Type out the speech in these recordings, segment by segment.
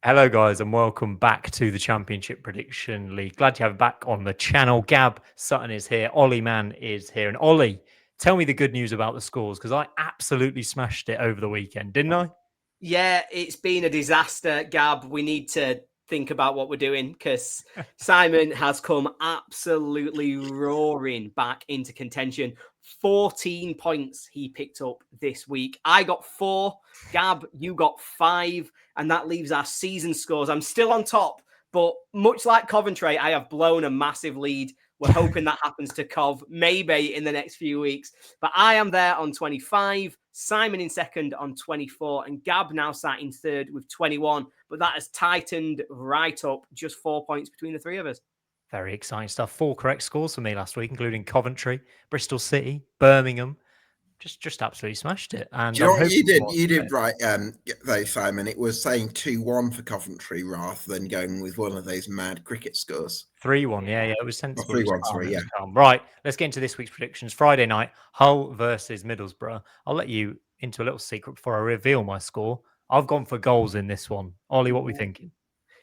Hello, guys, and welcome back to the Championship Prediction League. Glad to have you back on the channel. Gab Sutton is here. Ollie Mann is here. And Ollie, tell me the good news about the scores, because I absolutely smashed it over the weekend, didn't I? Yeah, it's been a disaster, Gab. We need to think about what we're doing because Simon has come absolutely roaring back into contention. 14 points he picked up this week. I got 4. Gab, you got 5. And that leaves our season scores. I'm still on top, but much like Coventry, I have blown a massive lead. We're hoping that happens to Cov maybe in the next few weeks. But I am there on 25, Simon in second on 24, and Gab now sat in third with 21. But that has tightened right up, just 4 points between the three of us. Very exciting stuff. 4 correct scores for me last week, including Coventry, Bristol City, Birmingham. Just absolutely smashed it. And Do you know what you did? You did right, though, Simon. It was saying 2-1 for Coventry rather than going with one of those mad cricket scores. 3-1, yeah, it was sensible. 3-1, sorry, yeah. Right, let's get into this week's predictions. Friday night, Hull versus Middlesbrough. I'll let you into a little secret before I reveal my score. I've gone for goals in this one. Ollie, what are we thinking?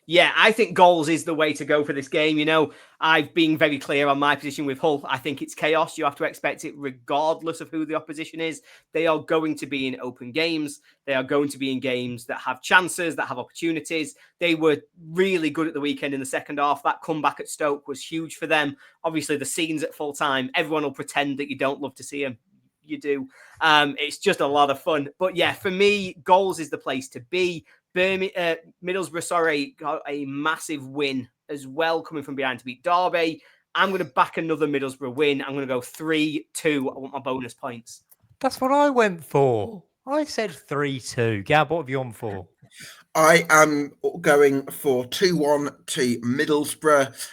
Yeah, I think goals is the way to go for this game. You know, I've been very clear on my position with Hull. I think it's chaos. You have to expect it regardless of who the opposition is. They are going to be in open games. They are going to be in games that have chances, that have opportunities. They were really good at the weekend in the second half. That comeback at Stoke was huge for them. Obviously, the scenes at full time, everyone will pretend that you don't love to see them. You do. It's just a lot of fun. But yeah, for me, goals is the place to be. Middlesbrough, got a massive win as well coming from behind to beat Derby. I'm going to back another Middlesbrough win. I'm going to go 3-2. I want my bonus points. That's what I went for. I said 3-2. Gab, what have you on for? I am going for 2-1 to Middlesbrough.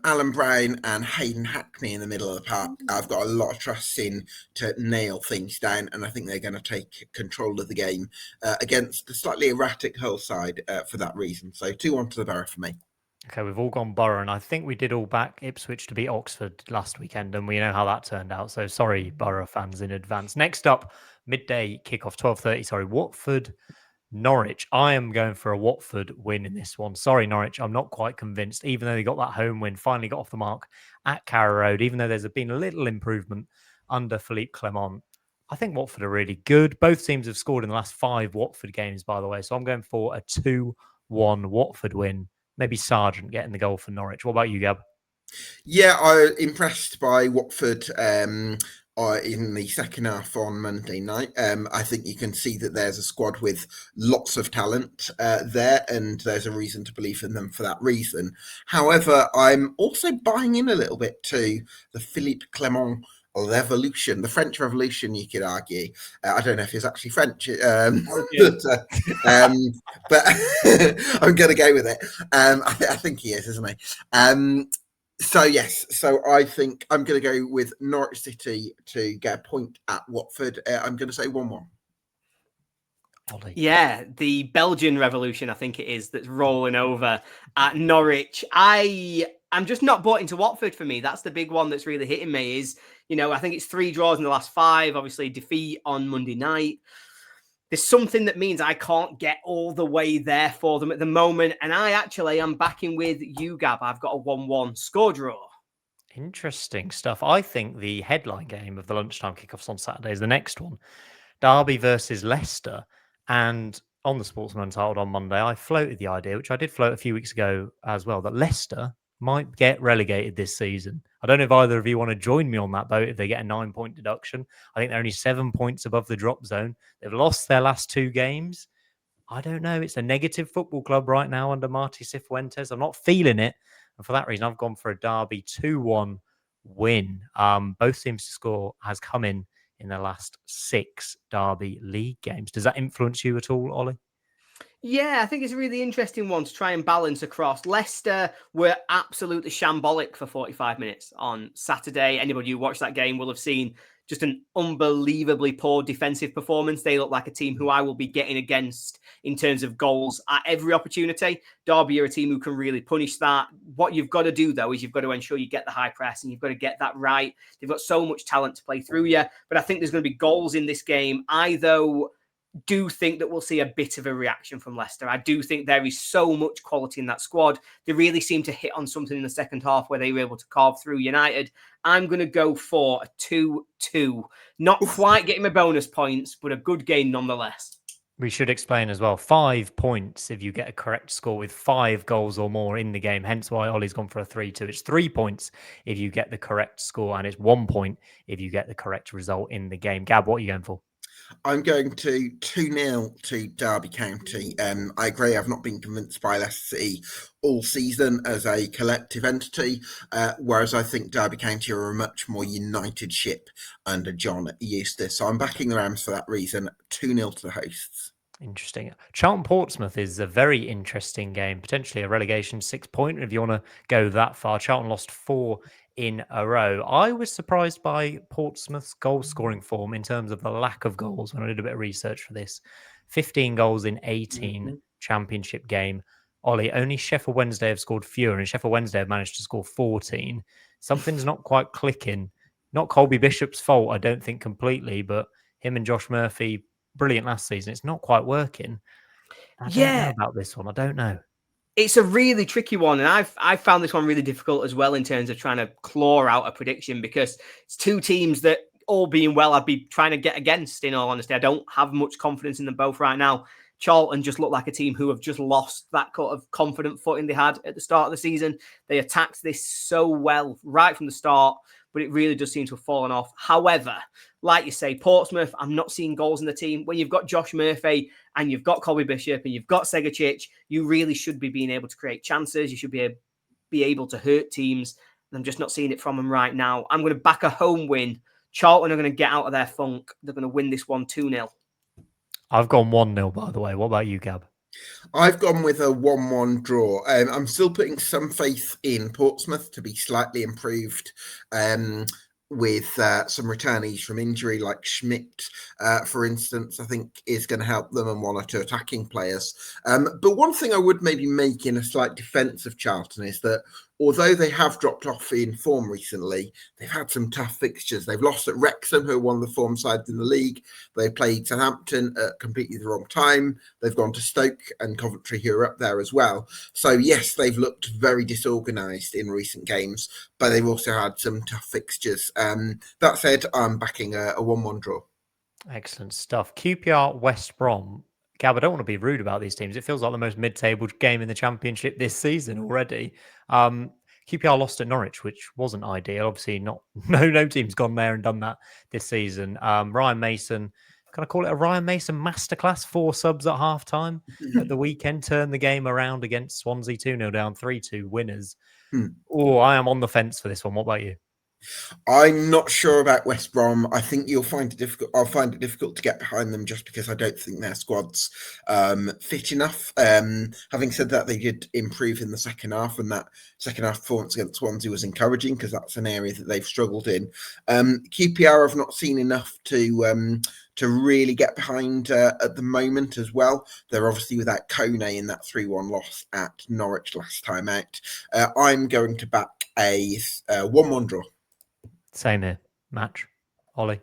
Alan Brown and Hayden Hackney in the middle of the park. I've got a lot of trust in to nail things down, and I think they're going to take control of the game against the slightly erratic Hull side for that reason. So 2-1 to the Borough for me. Okay, we've all gone Borough, and I think we did all back Ipswich to beat Oxford last weekend, and we know how that turned out. So sorry, Borough fans in advance. Next up, midday kickoff, 12:30. Sorry, Watford, Norwich. I am going for a Watford win in this one. Sorry, Norwich, I'm not quite convinced. Even though they got that home win, finally got off the mark at Carrow Road. Even though there's been a little improvement under Philippe Clement, I think Watford are really good. Both teams have scored in the last 5 Watford games, by the way. So I'm going for a 2-1 Watford win. Maybe Sargent getting the goal for Norwich. What about you, Gab? Yeah, I was impressed by Watford in the second half on Monday night. I think you can see that there's a squad with lots of talent there, and there's a reason to believe in them for that reason. However, I'm also buying in a little bit to the Philippe Clement revolution, the French Revolution, you could argue. I don't know if he's actually French, but I'm going to go with it. I think he is, isn't he? So yes, so I think I'm going to go with Norwich City to get a point at Watford. I'm going to say 1-1. Yeah, the Belgian Revolution, I think it is, that's rolling over at Norwich. I'm just not bought into Watford for me. That's the big one that's really hitting me is, you know, I think it's 3 draws in the last 5, obviously defeat on Monday night. There's something that means I can't get all the way there for them at the moment. And I actually am backing with you, Gab. I've got a 1-1 score draw. Interesting stuff. I think the headline game of the lunchtime kickoffs on Saturday is the next one. Derby versus Leicester. And on the Sportsman Untitled on Monday, I floated the idea, which I did float a few weeks ago as well, that Leicester might get relegated this season. I don't know if either of you want to join me on that boat if they get a 9-point deduction. I think they're only 7 points above the drop zone. They've lost their last 2 games. I don't know. It's a negative football club right now under Marty Cifuentes. I'm not feeling it. And for that reason, I've gone for a Derby 2-1 win. Both teams to score has come in their last 6 Derby League games. Does that influence you at all, Ollie? Yeah, I think it's a really interesting one to try and balance across. Leicester were absolutely shambolic for 45 minutes on Saturday. Anybody who watched that game will have seen just an unbelievably poor defensive performance. They look like a team who I will be getting against in terms of goals at every opportunity. Derby are a team who can really punish that. What you've got to do, though, is you've got to ensure you get the high press and you've got to get that right. They've got so much talent to play through you. But I think there's going to be goals in this game. do think that we'll see a bit of a reaction from Leicester. I do think there is so much quality in that squad. They really seem to hit on something in the second half where they were able to carve through United. I'm going to go for a 2-2. Not quite getting my bonus points, but a good game nonetheless. We should explain as well, 5 points if you get a correct score with 5 goals or more in the game. Hence why Ollie's gone for a 3-2. It's 3 points if you get the correct score, and it's 1 point if you get the correct result in the game. Gab, what are you going for? I'm going to 2-0 to Derby County. I agree, I've not been convinced by Leicester City all season as a collective entity, whereas I think Derby County are a much more united ship under John Eustace. So I'm backing the Rams for that reason, 2-0 to the hosts. Interesting. Charlton Portsmouth is a very interesting game, potentially a relegation 6-pointer if you want to go that far. Charlton lost 4 in a row. I was surprised by Portsmouth's goal scoring form in terms of the lack of goals when I did a bit of research for this. 15 goals in 18 championship game. Ollie, only Sheffield Wednesday have scored fewer, and Sheffield Wednesday have managed to score 14. Something's not quite clicking. Not Colby Bishop's fault, I don't think completely, but him and Josh Murphy, brilliant last season. It's not quite working. I don't know about this one. I don't know. It's a really tricky one, and I've found this one really difficult as well in terms of trying to claw out a prediction, because it's two teams that, all being well, I'd be trying to get against, in all honesty. I don't have much confidence in them both right now. Charlton just look like a team who have just lost that kind of confident footing they had at the start of the season. They attacked this so well right from the start, but it really does seem to have fallen off. However, like you say, Portsmouth, I'm not seeing goals in the team. When you've got Josh Murphy and you've got Colby Bishop and you've got Segacic, you really should be being able to create chances. You should be able to hurt teams. And I'm just not seeing it from them right now. I'm going to back a home win. Charlton are going to get out of their funk. They're going to win this one 2-0. I've gone 1-0, by the way. What about you, Gab? I've gone with a 1-1 draw. I'm still putting some faith in Portsmouth to be slightly improved with some returnees from injury, like Schmidt, for instance, I think is going to help them, and 1 or 2 attacking players. But one thing I would maybe make in a slight defence of Charlton is that although they have dropped off in form recently, they've had some tough fixtures. They've lost at Wrexham, who are one of the form sides in the league. They played Southampton at completely the wrong time. They've gone to Stoke and Coventry, who are up there as well. So yes, they've looked very disorganised in recent games, but they've also had some tough fixtures. That said, I'm backing a 1-1 draw. Excellent stuff. QPR West Brom. Gab, I don't want to be rude about these teams. It feels like the most mid-table game in the Championship this season already. QPR lost at Norwich, which wasn't ideal. Obviously, no team's gone there and done that this season. Ryan Mason, can I call it a Ryan Mason masterclass? 4 subs at halftime at the weekend, turned the game around against Swansea 2-0 down, 3-2 winners. Oh, I am on the fence for this one. What about you? I'm not sure about West Brom. I think I'll find it difficult to get behind them, just because I don't think their squad's fit enough. Having said that, they did improve in the second half, and that second half performance against Swansea was encouraging, because that's an area that they've struggled in. QPR have not seen enough to really get behind at the moment as well. They're obviously without Kone in that 3-1 loss at Norwich last time out. I'm going to back a 1-1 draw. Same here. Match. Ollie.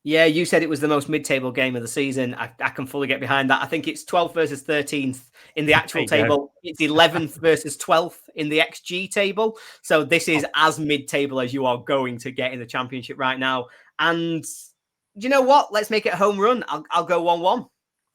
Yeah, you said it was the most mid-table game of the season. I can fully get behind that. I think it's 12th versus 13th in the actual table. It's 11th versus 12th in the XG table. So this is as mid-table as you are going to get in the Championship right now. And do you know what? Let's make it a home run. I'll go 1-1.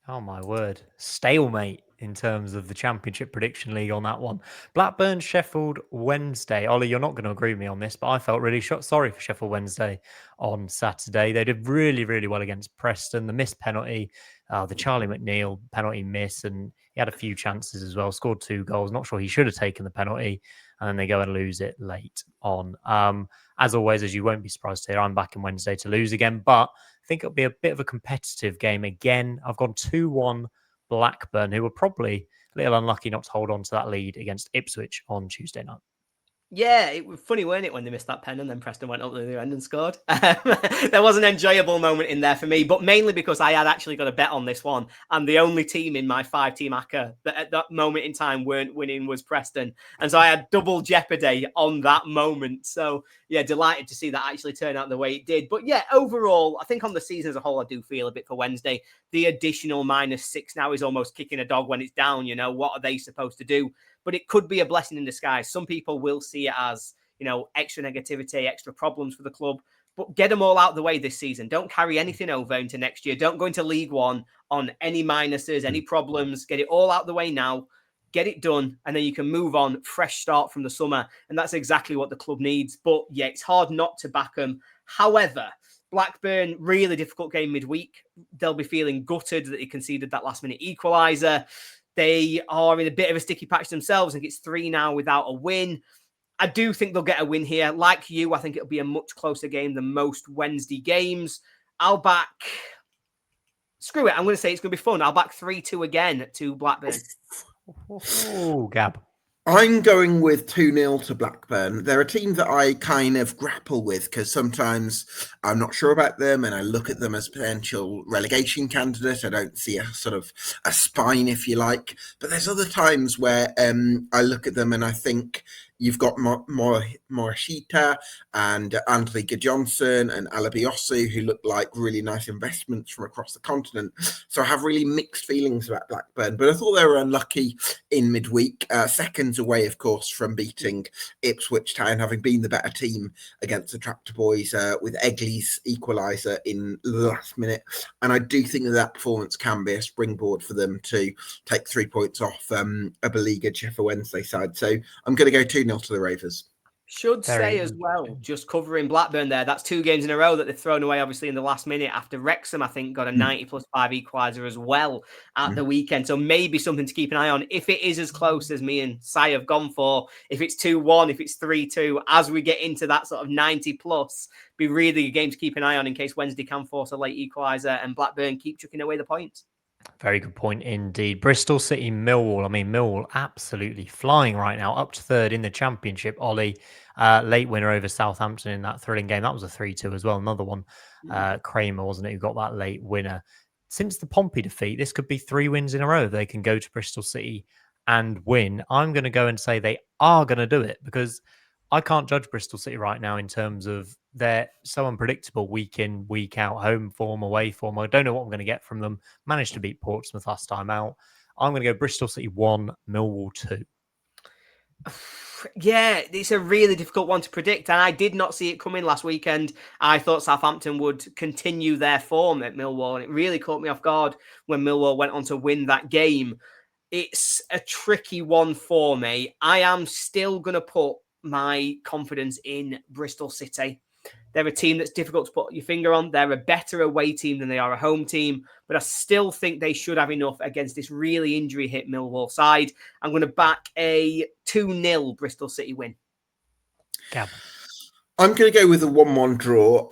Oh, my word. Stalemate in terms of the Championship Prediction League on that one. Blackburn, Sheffield Wednesday. Ollie, you're not going to agree with me on this, but I felt really sorry for Sheffield Wednesday on Saturday. They did really, really well against Preston. The missed penalty, the Charlie McNeil penalty miss, and he had a few chances as well. Scored 2 goals. Not sure he should have taken the penalty, and then they go and lose it late on. As always, as you won't be surprised to hear, I'm back on Wednesday to lose again, but I think it'll be a bit of a competitive game again. I've gone 2-1 Blackburn, who were probably a little unlucky not to hold on to that lead against Ipswich on Tuesday night. Yeah, it was funny, weren't it, when they missed that pen and then Preston went up the other end and scored. There was an enjoyable moment in there for me, but mainly because I had actually got a bet on this one. And the only team in my 5-team ACCA that at that moment in time weren't winning was Preston. And so I had double jeopardy on that moment. So, yeah, delighted to see that actually turn out the way it did. But yeah, overall, I think on the season as a whole, I do feel a bit for Wednesday. The additional -6 now is almost kicking a dog when it's down. You know, what are they supposed to do? But it could be a blessing in disguise. Some people will see it as, extra negativity, extra problems for the club, but get them all out of the way this season. Don't carry anything over into next year. Don't go into League One on any minuses, any problems. Get it all out of the way now. Get it done, and then you can move on, fresh start from the summer. And that's exactly what the club needs. But yeah, it's hard not to back them. However, Blackburn, really difficult game midweek. They'll be feeling gutted that they conceded that last-minute equaliser. They are in a bit of a sticky patch themselves. I think it's 3 now without a win. I do think they'll get a win here. Like you, I think it'll be a much closer game than most Wednesday games. I'll back... Screw it. I'm going to say it's going to be fun. I'll back 3-2 again to Blackburn. Oh, Gab. I'm going with 2-0 to Blackburn. They're a team that I kind of grapple with because sometimes I'm not sure about them and I look at them as potential relegation candidate. I don't see a sort of a spine, if you like. But there's other times where I look at them and I think you've got Morishita and Anthony Johnson and Alabiosu, who look like really nice investments from across the continent. So I have really mixed feelings about Blackburn. But I thought they were unlucky in midweek. Seconds away, of course, from beating Ipswich Town, having been the better team against the Tractor Boys with Egley's equaliser in the last minute. And I do think that performance can be a springboard for them to take 3 points off a beleaguered Sheffield Wednesday side. So I'm going to go 2-0 to the Ravers. Should say as well, just covering Blackburn there, that's 2 games in a row that they've thrown away, obviously, in the last minute after Wrexham, I think, got a 90+5 equaliser as well at the weekend. So maybe something to keep an eye on. If it is as close as me and Si have gone for, if it's 2-1, if it's 3-2, as we get into that sort of 90+, be really a game to keep an eye on in case Wednesday can force a late equaliser and Blackburn keep chucking away the points. Very good point indeed. Bristol City, Millwall. I mean, Millwall absolutely flying right now, up to 3rd in the Championship. Ollie, late winner over Southampton in that thrilling game. That was a 3-2 as well. Another one, Kramer, wasn't it, who got that late winner. Since the Pompey defeat, this could be 3 wins in a row. They can go to Bristol City and win. I'm going to go and say they are going to do it because I can't judge Bristol City right now in terms of they're so unpredictable week in, week out, home form, away form. I don't know what I'm going to get from them. Managed to beat Portsmouth last time out. I'm going to go Bristol City 1, Millwall 2. Yeah, it's a really difficult one to predict. And I did not see it coming last weekend. I thought Southampton would continue their form at Millwall. And it really caught me off guard when Millwall went on to win that game. It's a tricky one for me. I am still going to put my confidence in Bristol City. They're a team that's difficult to put your finger on. They're a better away team than they are a home team, but I still think they should have enough against this really injury-hit Millwall side. I'm going to back a 2-0 Bristol City win. Gab. I'm going to go with a 1-1 draw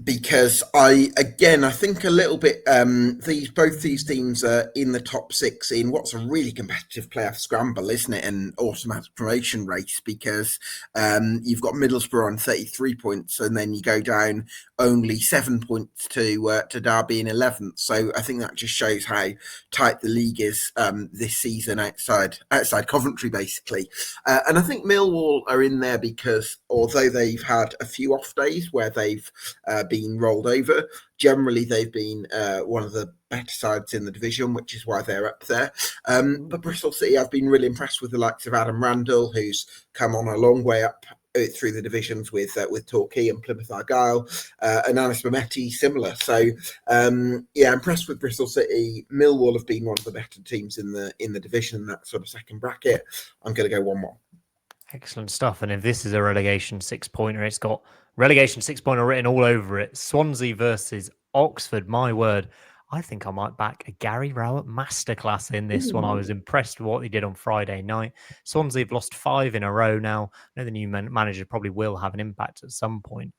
because I think a little bit both these teams are in the top 6 in what's a really competitive playoff scramble, isn't it? An automatic promotion race because you've got Middlesbrough on 33 points and then you go down only 7 points to Derby in 11th. So I think that just shows how tight the league is this season outside Coventry, basically. And I think Millwall are in there because although they've had a few off days where they've been rolled over, generally they've been one of the better sides in the division, which is why they're up there. But Bristol City, I've been really impressed with the likes of Adam Randall, who's come on a long way up through the divisions with Torquay and Plymouth Argyle, and Anis Mehmeti similar. So impressed with Bristol City. Millwall have been one of the better teams in the division in that sort of second bracket. I'm going to go 1-1. Excellent stuff. And if this is a relegation 6-pointer, it's got relegation 6-pointer written all over it. Swansea versus Oxford. My word. I think I might back a Gary Rowett masterclass in this one. I was impressed with what he did on Friday night. Swansea have lost 5 in a row now. I know the new manager probably will have an impact at some point,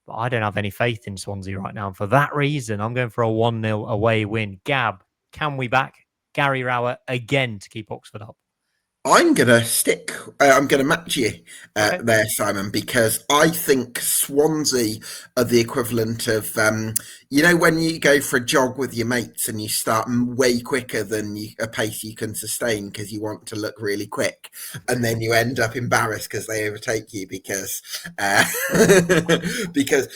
but I don't have any faith in Swansea right now. And for that reason, I'm going for a 1-0 away win. Gab, can we back Gary Rowett again to keep Oxford up? I'm gonna I'm gonna match you Okay. there, Simon, because I think Swansea are the equivalent of when you go for a jog with your mates and you start way quicker than a pace you can sustain because you want to look really quick, and then you end up embarrassed because they overtake you because because.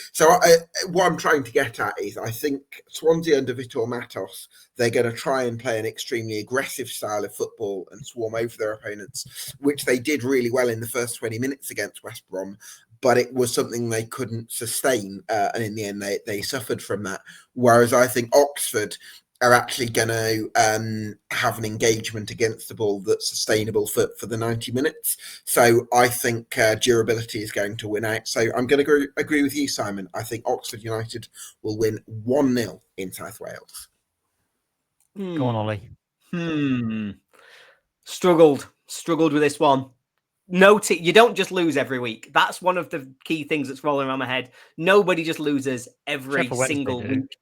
What I'm trying to get at is I think Swansea under Vitor Matos, they're going to try and play an extremely aggressive style of football and swarm over their opponents, which they did really well in the first 20 minutes against West Brom, but it was something they couldn't sustain. And in the end, they suffered from that. Whereas I think Oxford are actually going to have an engagement against the ball that's sustainable for the 90 minutes. So I think durability is going to win out. So I'm going to agree with you, Simon. I think Oxford United will win 1-0 in South Wales. Go on, Ollie. Struggled with this one. You don't just lose every week. That's one of the key things that's rolling around my head. Nobody just loses every single week.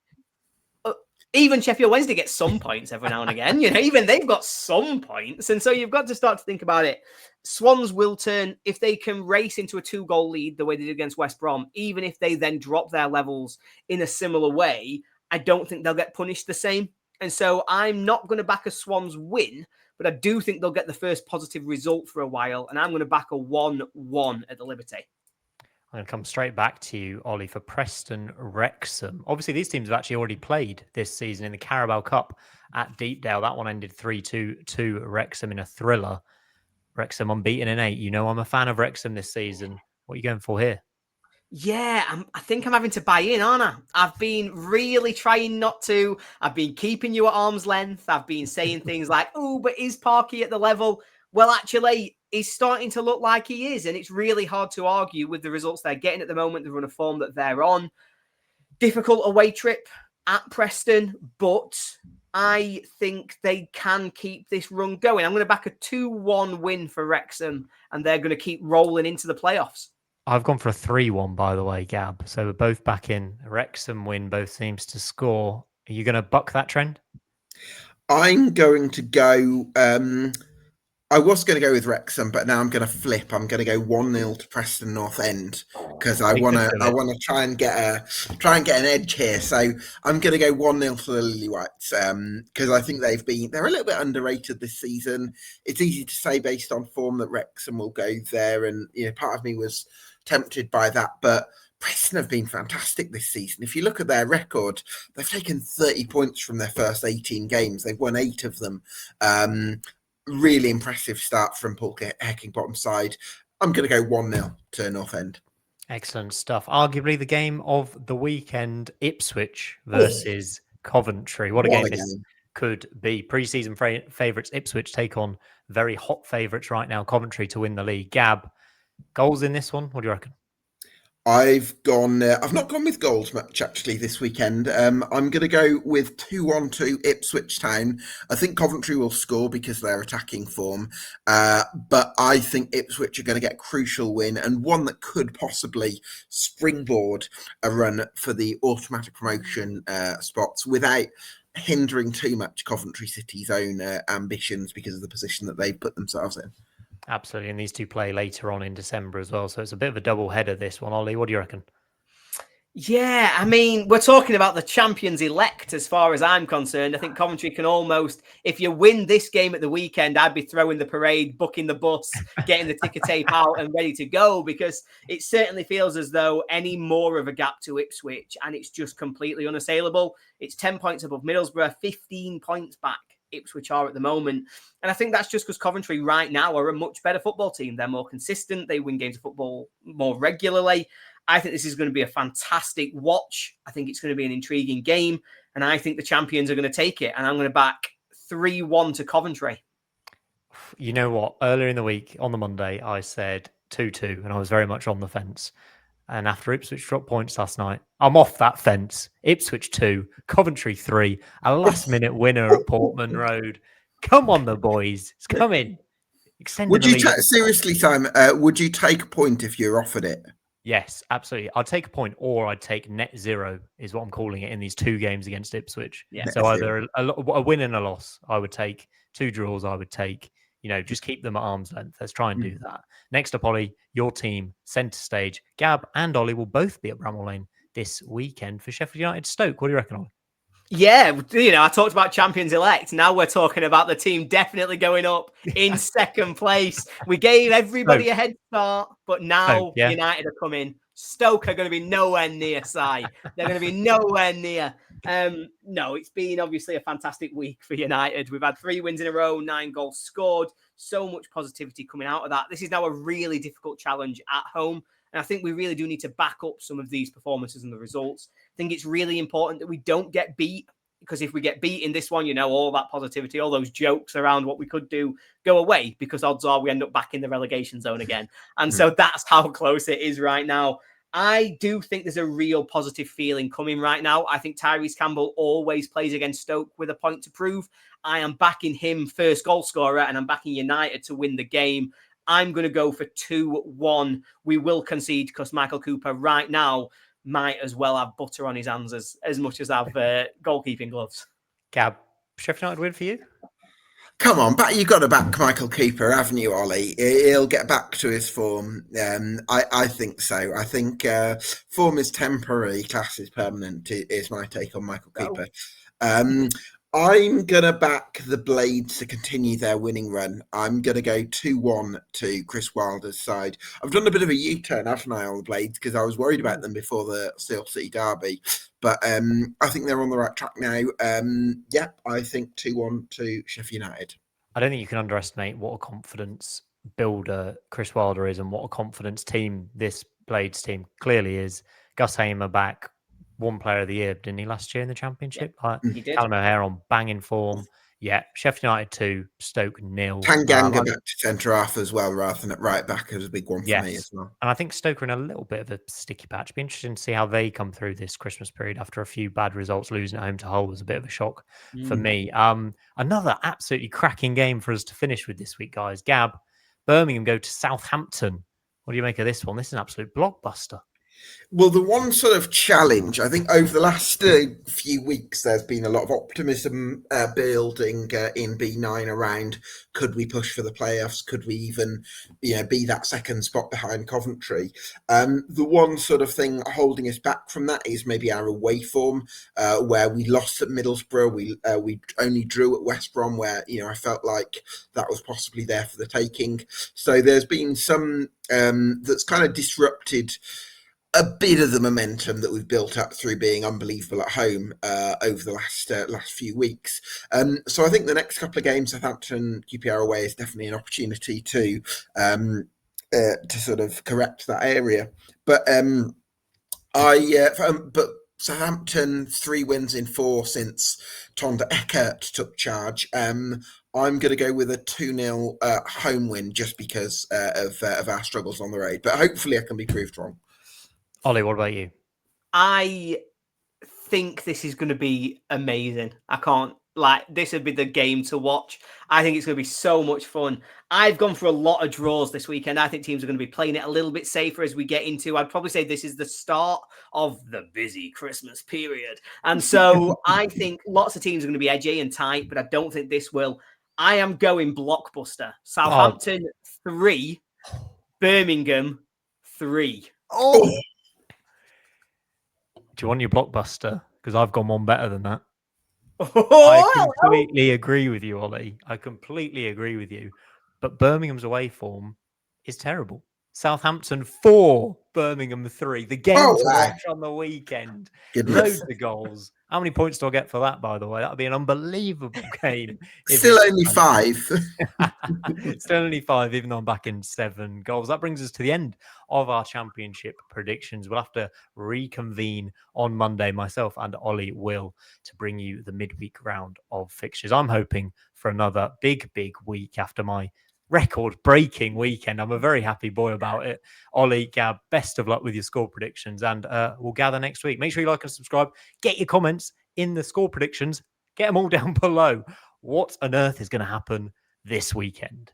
Even Sheffield Wednesday gets some points every now and again. Even they've got some points. And so you've got to start to think about it. Swans will turn, if they can race into a 2-goal lead the way they did against West Brom, even if they then drop their levels in a similar way, I don't think they'll get punished the same. And so I'm not going to back a Swans win, but I do think they'll get the first positive result for a while. And I'm going to back a 1-1 at the Liberty. I'm going to come straight back to you, Ollie, for Preston Wrexham. Obviously, these teams have actually already played this season in the Carabao Cup at Deepdale. That one ended 3-2 to Wrexham in a thriller. Wrexham unbeaten in 8. I'm a fan of Wrexham this season. What are you going for here? Yeah, I think I'm having to buy in, aren't I? I've been really trying not to. I've been keeping you at arm's length. I've been saying things like, oh, but is Parky at the level? Well, actually, he's starting to look like he is, and it's really hard to argue with the results they're getting at the moment, the run of form that they're on. Difficult away trip at Preston, but I think they can keep this run going. I'm going to back a 2-1 win for Wrexham, and they're going to keep rolling into the playoffs. I've gone for a 3-1, by the way, Gab. So we're both back in. Wrexham win, both teams to score. Are you going to buck that trend? I'm going to go... I was going to go with Wrexham, but now I'm going to flip. I'm going to go 1-0 to Preston North End because I want to try and get an edge here. So I'm going to go 1-0 for the Lily Whites because I think they're a little bit underrated this season. It's easy to say based on form that Wrexham will go there, and part of me was tempted by that, but Preston have been fantastic this season. If you look at their record, they've taken 30 points from their first 18 games. They've won 8 of them. Really impressive start from Paul Heckingbottom's side. I'm going to go 1-0 to North End. Excellent stuff. Arguably the game of the weekend, Ipswich versus Coventry. What a game this could be. Pre-season favourites Ipswich take on very hot favourites right now, Coventry, to win the league. Gab, goals in this one? What do you reckon? I've not gone with goals much actually this weekend. I'm going to go with 2-1 to Ipswich Town. I think Coventry will score because they're attacking form, but I think Ipswich are going to get a crucial win and one that could possibly springboard a run for the automatic promotion spots without hindering too much Coventry City's own ambitions because of the position that they've put themselves in. Absolutely, and these two play later on in December as well, so it's a bit of a double header, this one. Ollie, what do you reckon? Yeah, I mean, we're talking about the champions elect as far as I'm concerned. I think Coventry can almost, if you win this game at the weekend, I'd be throwing the parade, booking the bus, getting the ticker tape out and ready to go, because it certainly feels as though any more of a gap to Ipswich and it's just completely unassailable. It's 10 points above Middlesbrough, 15 points back Ipswich are at the moment. And I think that's just because Coventry right now are a much better football team. They're more consistent. They win games of football more regularly. I think this is going to be a fantastic watch. I think it's going to be an intriguing game. And I think the champions are going to take it. And I'm going to back 3-1 to Coventry. You know what? Earlier in the week, on the Monday, I said 2-2, and I was very much on the fence. And after Ipswich dropped points last night, I'm off that fence. Ipswich 2, Coventry 3, a last-minute winner at Portman Road. Come on, the boys. It's coming. Would you seriously, Simon, would you take a point if you're offered it? Yes, absolutely. I'd take a point, or I'd take net zero, is what I'm calling it, in these 2 games against Ipswich. Yeah. So either a win and a loss, I would take. 2 draws, I would take. just keep them at arm's length. Let's try and do that. Next up, Ollie, your team, centre stage. Gab and Ollie will both be at Bramall Lane this weekend for Sheffield United Stoke. What do you reckon, Ollie? Yeah, I talked about champions elect. Now we're talking about the team definitely going up in second place. We gave everybody a head start, but now United are coming. Stoke are going to be nowhere near Si. They're going to be nowhere near. No, it's been obviously a fantastic week for United. We've had 3 wins in a row, 9 goals scored. So much positivity coming out of that. This is now a really difficult challenge at home. And I think we really do need to back up some of these performances and the results. I think it's really important that we don't get beat, because if we get beat in this one, all that positivity, all those jokes around what we could do go away, because odds are we end up back in the relegation zone again. And so that's how close it is right now. I do think there's a real positive feeling coming right now. I think Tyrese Campbell always plays against Stoke with a point to prove. I am backing him first goal scorer, and I'm backing United to win the game. I'm going to go for 2-1. We will concede because Michael Cooper right now might as well have butter on his hands as much as have goalkeeping gloves. Gab, Sheffield United win for you? Come on, you've got to back Michael Cooper, haven't you, Ollie? He'll get back to his form. I think so. I think form is temporary, class is permanent, is my take on Michael Cooper. I'm going to back the Blades to continue their winning run. I'm going to go 2-1 to Chris Wilder's side. I've done a bit of a U-turn, haven't I, on the Blades, because I was worried about them before the Steel City derby. But I think they're on the right track now. I think 2-1 to Sheffield United. I don't think you can underestimate what a confidence builder Chris Wilder is and what a confidence team this Blades team clearly is. Gus Hamer back, one player of the year, didn't he, last year in the Championship? He did. Callum O'Hare on banging form. Yeah, Sheffield United 2, Stoke 0. Tanganga back to centre half as well, rather than at right back, is a big one for me as well. And I think Stoke are in a little bit of a sticky patch. Be interesting to see how they come through this Christmas period after a few bad results. Losing at home to Hull was a bit of a shock for me. Another absolutely cracking game for us to finish with this week, guys. Gab, Birmingham go to Southampton. What do you make of this one? This is an absolute blockbuster. Well, the one sort of challenge, I think over the last few weeks, there's been a lot of optimism building in B9 around, could we push for the playoffs? Could we even, be that second spot behind Coventry? The one sort of thing holding us back from that is maybe our away form, where we lost at Middlesbrough. We only drew at West Brom, where, I felt like that was possibly there for the taking. So there's been some that's kind of disrupted a bit of the momentum that we've built up through being unbelievable at home over the last few weeks. So I think the next couple of games, Southampton, QPR away, is definitely an opportunity to sort of correct that area. But Southampton 3 wins in 4 since Tonda Eckert took charge. I'm going to go with a 2-0 home win just because of our struggles on the road. But hopefully I can be proved wrong. Ollie, what about you? I think this is going to be amazing. This would be the game to watch. I think it's going to be so much fun. I've gone for a lot of draws this weekend. I think teams are going to be playing it a little bit safer as we get into, I'd probably say this is the start of the busy Christmas period. And so I think lots of teams are going to be edgy and tight, but I don't think this will. I am going blockbuster. Southampton 3, Birmingham 3. Oh! Do you want your blockbuster? Because I've gone one better than that. I completely agree with you, Ollie. I completely agree with you. But Birmingham's away form is terrible. Southampton 4, Birmingham 3. The game to watch on the weekend. Loads of goals. How many points do I get for that, by the way? That would be an unbelievable game. Still only 5. Still only 5, even though I'm back in 7 goals. That brings us to the end of our championship predictions. We'll have to reconvene on Monday, myself and Ollie will, to bring you the midweek round of fixtures. I'm hoping for another big week after my record-breaking weekend. I'm a very happy boy about it. Ollie, Gab, best of luck with your score predictions, and we'll gather next week. Make sure you like and subscribe. Get your comments in the score predictions. Get them all down below. What on earth is going to happen this weekend?